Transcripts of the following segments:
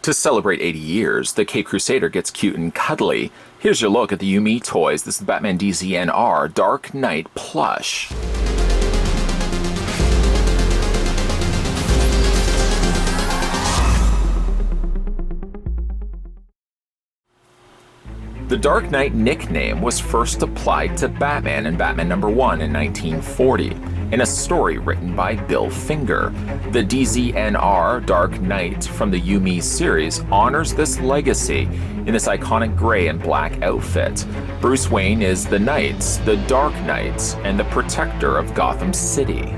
To celebrate 80 years, the Cape Crusader gets cute and cuddly. Here's your look at the YuMe toys. This is the Batman DZNR Dark Knight Plush. The Dark Knight nickname was first applied to Batman in Batman #1 in 1940, in a story written by Bill Finger. The DZNR Dark Knight from the YuMe series honors this legacy in this iconic gray and black outfit. Bruce Wayne is the Knight, the Dark Knight, and the protector of Gotham City.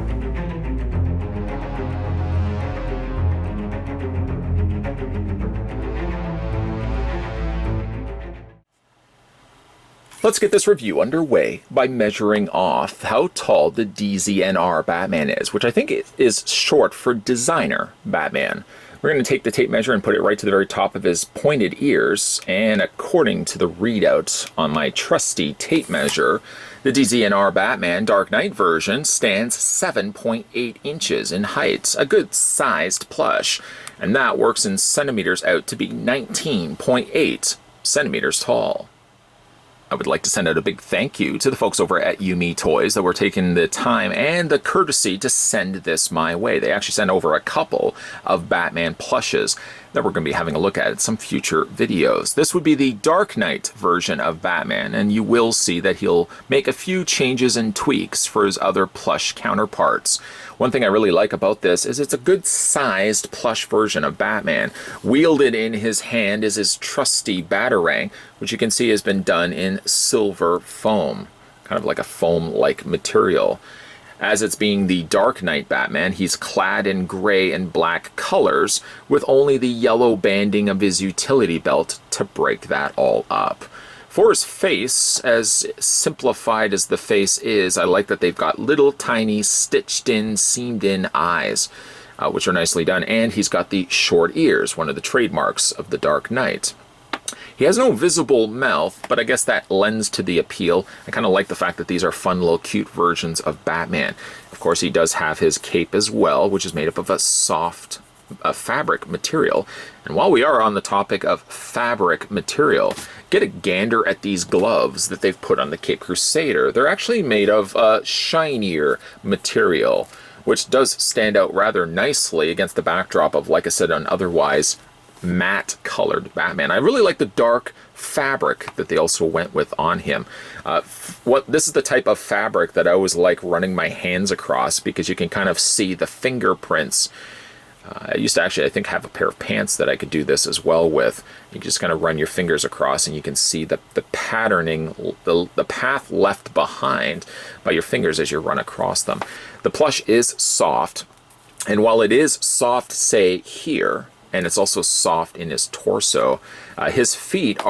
Let's get this review underway by measuring off how tall the DZNR Batman is, which I think is short for Designer Batman. We're going to take the tape measure and put it right to the very top of his pointed ears, and according to the readout on my trusty tape measure, the DZNR Batman Dark Knight version stands 7.8 inches in height, a good sized plush, and that works in centimeters out to be 19.8 centimeters tall. I would like to send out a big thank you to the folks over at YuMe Toys that were taking the time and the courtesy to send this my way. They actually sent over a couple of Batman plushes that we're going to be having a look at in some future videos. This would be the Dark Knight version of Batman, and you will see that he'll make a few changes and tweaks for his other plush counterparts. One thing I really like about this is it's a good sized plush version of Batman. Wielded in his hand is his trusty Batarang, which you can see has been done in silver foam, kind of like a foam-like material. As it's being the Dark Knight Batman, he's clad in gray and black colors, with only the yellow banding of his utility belt to break that all up. For his face, as simplified as the face is, I like that they've got little tiny stitched in, seamed in eyes, which are nicely done, and he's got the short ears, one of the trademarks of the Dark Knight. He has no visible mouth, but I guess that lends to the appeal. I kind of like the fact that these are fun little cute versions of Batman. Of course, he does have his cape as well, which is made up of a soft fabric material. And while we are on the topic of fabric material, get a gander at these gloves that they've put on the Cape Crusader. They're actually made of shinier material, which does stand out rather nicely against the backdrop of, like I said, an otherwise matte colored Batman. I really like the dark fabric that they also went with on him. This is the type of fabric that I always like running my hands across, because you can kind of see the fingerprints. I used to actually, I think, have a pair of pants that I could do this as well with. You just kind of run your fingers across and you can see the patterning, the path left behind by your fingers as you run across them. The plush is soft, and while it is soft, say, here, and it's also soft in his torso, his feet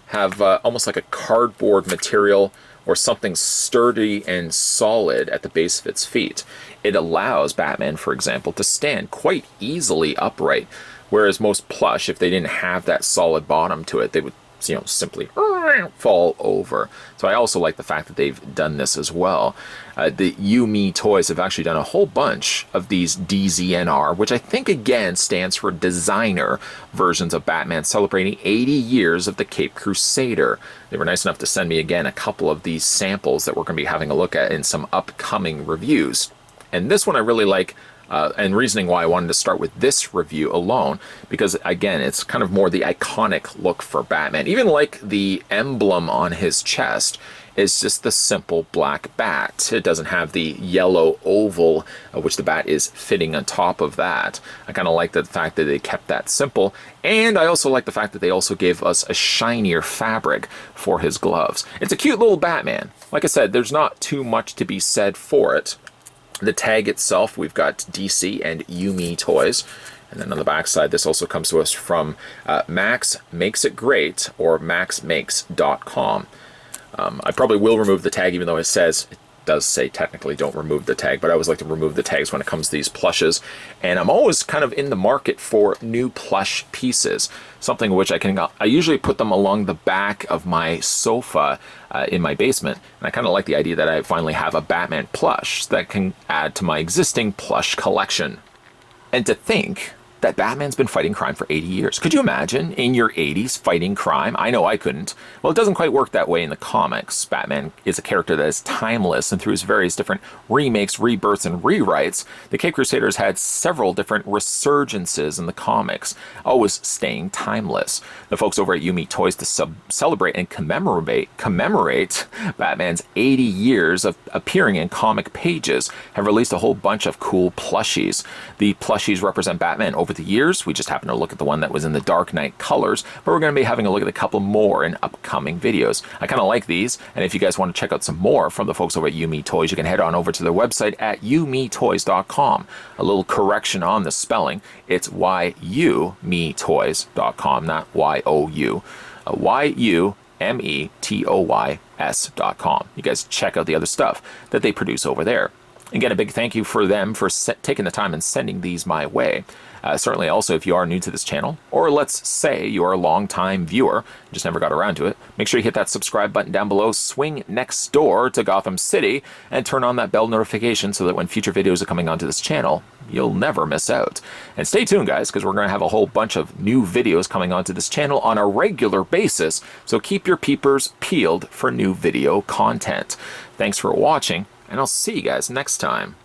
have almost like a cardboard material or something sturdy and solid at the base of its feet. It allows Batman, for example, to stand quite easily upright, whereas most plush, if they didn't have that solid bottom to it, they would, simply fall over. So I also like the fact that they've done this as well. The YuMe Toys have actually done a whole bunch of these DZNR, which I think again stands for Designer versions of Batman, celebrating 80 years of the Cape Crusader. They were nice enough to send me again a couple of these samples that we're going to be having a look at in some upcoming reviews. And this one I really like, and reasoning why I wanted to start with this review alone, because again, it's kind of more the iconic look for Batman. Even like the emblem on his chest is just the simple black bat. It doesn't have the yellow oval, which the bat is fitting on top of that. I kind of like the fact that they kept that simple, and I also like the fact that they also gave us a shinier fabric for his gloves. It's a cute little Batman. Like I said, there's not too much to be said for it. The tag itself, we've got DC and YuMe Toys. And then on the back side, this also comes to us from Max Makes It Great, or maxmakes.com. I probably will remove the tag, even though it does say technically don't remove the tag, but I always like to remove the tags when it comes to these plushes. And I'm always kind of in the market for new plush pieces, something which I usually put them along the back of my sofa in my basement. And I kind of like the idea that I finally have a Batman plush that can add to my existing plush collection. And to think that Batman's been fighting crime for 80 years. Could you imagine in your 80s fighting crime? I know I couldn't. Well, it doesn't quite work that way in the comics. Batman is a character that is timeless, and through his various different remakes, rebirths, and rewrites, the Cape Crusaders had several different resurgences in the comics, always staying timeless. The folks over at YuMe Toys to celebrate and commemorate Batman's 80 years of appearing in comic pages have released a whole bunch of cool plushies. The plushies represent Batman over the years. We just happened to look at the one that was in the Dark Knight colors, but we're going to be having a look at a couple more in upcoming videos. I kind of like these, and if you guys want to check out some more from the folks over at YuMe Toys, you can head on over to their website at YuMeToys.com. A little correction on the spelling. It's YuMeToys.com, not Y-O-U. YuMeToys.com. You guys check out the other stuff that they produce over there. Again, a big thank you for them for taking the time and sending these my way. Certainly also, if you are new to this channel, or let's say you're a long-time viewer, just never got around to it, make sure you hit that subscribe button down below, swing next door to Gotham City, and turn on that bell notification so that when future videos are coming onto this channel, you'll never miss out. And stay tuned, guys, because we're going to have a whole bunch of new videos coming onto this channel on a regular basis, so keep your peepers peeled for new video content. Thanks for watching, and I'll see you guys next time.